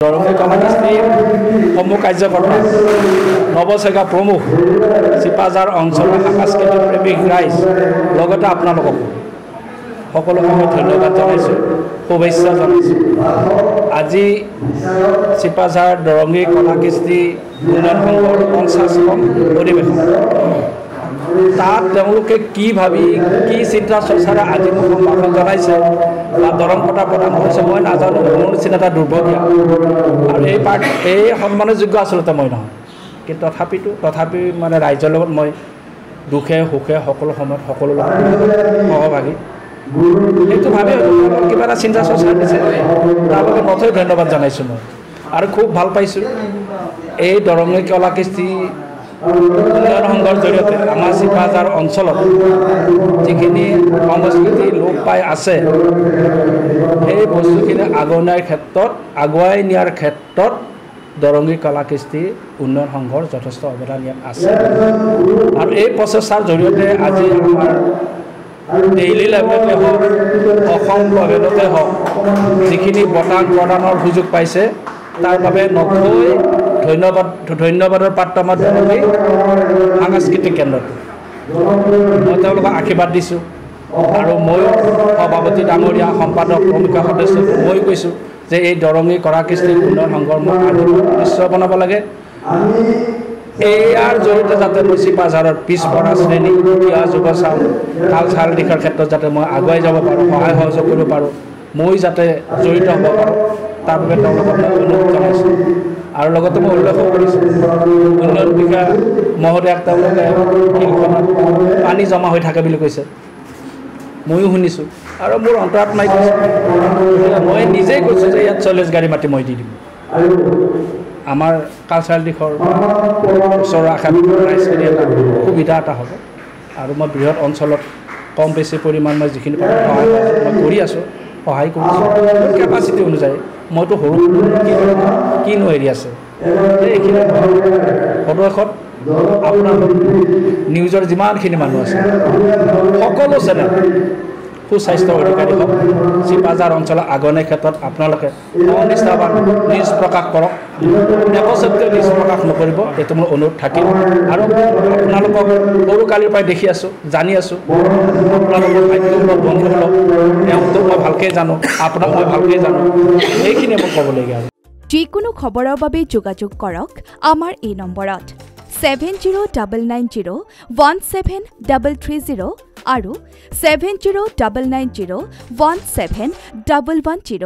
দৰঙী কলাকৃষ্টিৰ সমূহ কাৰ্যকৰ্তা নৱচেগা প্ৰমুখ চিপাঝাৰ অঞ্চলৰ সাংস্কৃতিক প্ৰেমিক ৰাইজ লগতে আপোনালোকক সকলোকে মই ধন্যবাদ জনাইছোঁ, শুভেচ্ছা জনাইছোঁ। আজি চিপাঝাৰ দৰঙী কলাকৃষ্টি উন্নয়ন সংঘৰ 50তম অধিৱেশন। তাত তেওঁলোকে কি ভাবি কি চিন্তা চৰ্চাৰে আজি মোক সম্ভাষণ জনাইছে বা দৰং বঁটা প্ৰদান কৰিছে মই নাজানো। মোৰ নিচিনা এটা দুৰ্ভগীয়া আৰু এই সন্মানৰ যোগ্য আচলতে মই নহয়, কিন্তু তথাপি মানে ৰাইজৰ লগত মই দুখে সুখে সকলো সময়ত সকলো লগত সহভাগী। সেইটো ভাবি কিবা এটা চিন্তা চৰ্চা দিছে, তাৰ বাবে নথৈ ধন্যবাদ জনাইছোঁ মই। আৰু খুব ভাল পাইছোঁ এই দৰঙী কলাকৃষ্টি উন্নয়ন সংঘৰ জৰিয়তে আমাৰ চিপাঝাৰ অঞ্চলত যিখিনি সংস্কৃতি লোপ পাই আছে সেই বস্তুখিনি আগুৱাই নিয়াৰ ক্ষেত্ৰত দৰঙী কলাকৃষ্টি উন্নয়ন সংঘৰ যথেষ্ট অৱদান ইয়াত আছে। আৰু এই প্ৰচেষ্টাৰ জৰিয়তে আজি আমাৰ ডেইলি লাইফতে হওক অসম লেভেলতে হওক যিখিনি বঁটা প্ৰদানৰ সুযোগ পাইছে তাৰ বাবে নথৈ ধন্যবাদৰ পাত্ৰ আমাৰ দৰঙী সাংস্কৃতিক কেন্দ্ৰটো। মই তেওঁলোকক আশীৰ্বাদ দিছোঁ আৰু ময়ো সভাপতি ডাঙৰীয়া সম্পাদক ভূমিকা সদস্যটো মই কৈছোঁ যে এই দৰঙী কলাকৃষ্টি উন্নয়ন সংঘৰ মই নিশ্চয় বনাব লাগে। ইয়াৰ জৰিয়তে যাতে মই চিপাঝাৰৰ পিছপৰা শ্ৰেণী ক্ৰীড়া যুৱচাম কালচাৰেল দিশৰ ক্ষেত্ৰত যাতে মই আগুৱাই যাব পাৰোঁ, সহায় সহযোগ কৰিব পাৰোঁ, মই যাতে জড়িত হ'ব পাৰোঁ, তাৰ বাবে তেওঁলোকক মই অনুৰোধ জনাইছোঁ। আৰু লগতে মই উল্লেখো কৰিছোঁ উন্নয়ন বিষয়া মহোদয়াক তেওঁলোকে ফিল্ডখনত পানী জমা হৈ থাকে বুলি কৈছে, ময়ো শুনিছোঁ আৰু মোৰ অন্তৰাত্মাই কৈছোঁ। মই নিজেই কৈছোঁ যে ইয়াত 40 গাড়ী মাটি মই দি দিম। আমাৰ কালচাৰেল দিশৰ ওচৰৰ আশা ৰাইজখিনি এটা সুবিধা এটা হ'ব। আৰু মই বৃহৎ অঞ্চলত কম বেছি পৰিমাণ মই যিখিনি পাৰোঁ সহায় মই কৰি আছোঁ, সহায় কৰিছোঁ কেপাচিটি অনুযায়ী। মইতো সৰু কিনো হেৰি আছে এইখিনি সদস্যত আপোনালোক নিউজৰ যিমানখিনি মানুহ আছে সকলো চেনেল সুস্বাস্থ্য অধিকাৰী হওক, চিপাঝাৰ অঞ্চলৰ আগুৱাই ক্ষেত্ৰত আপোনালোকে অনিষ্ঠাবান নিউজ প্ৰকাশ কৰক, একচেপ্টে নিউজ প্ৰকাশ নকৰিব, এইটো মোৰ অনুৰোধ থাকিল। আৰু আপোনালোকক সৰু কালিৰ পৰাই দেখি আছোঁ, জানি আছোঁ, আপোনালোকৰ ভাগ্যমূলক বন্ধুসুলভ, তেওঁকতো মই ভালকৈ জানো, আপোনাক মই ভালকৈ জানো, এইখিনিয়ে মোক ক'বলগীয়া। যিকোনো খবৰৰ বাবে যোগাযোগ কৰক আমাৰ এই নম্বৰত 7099017330 আৰু 7099017110।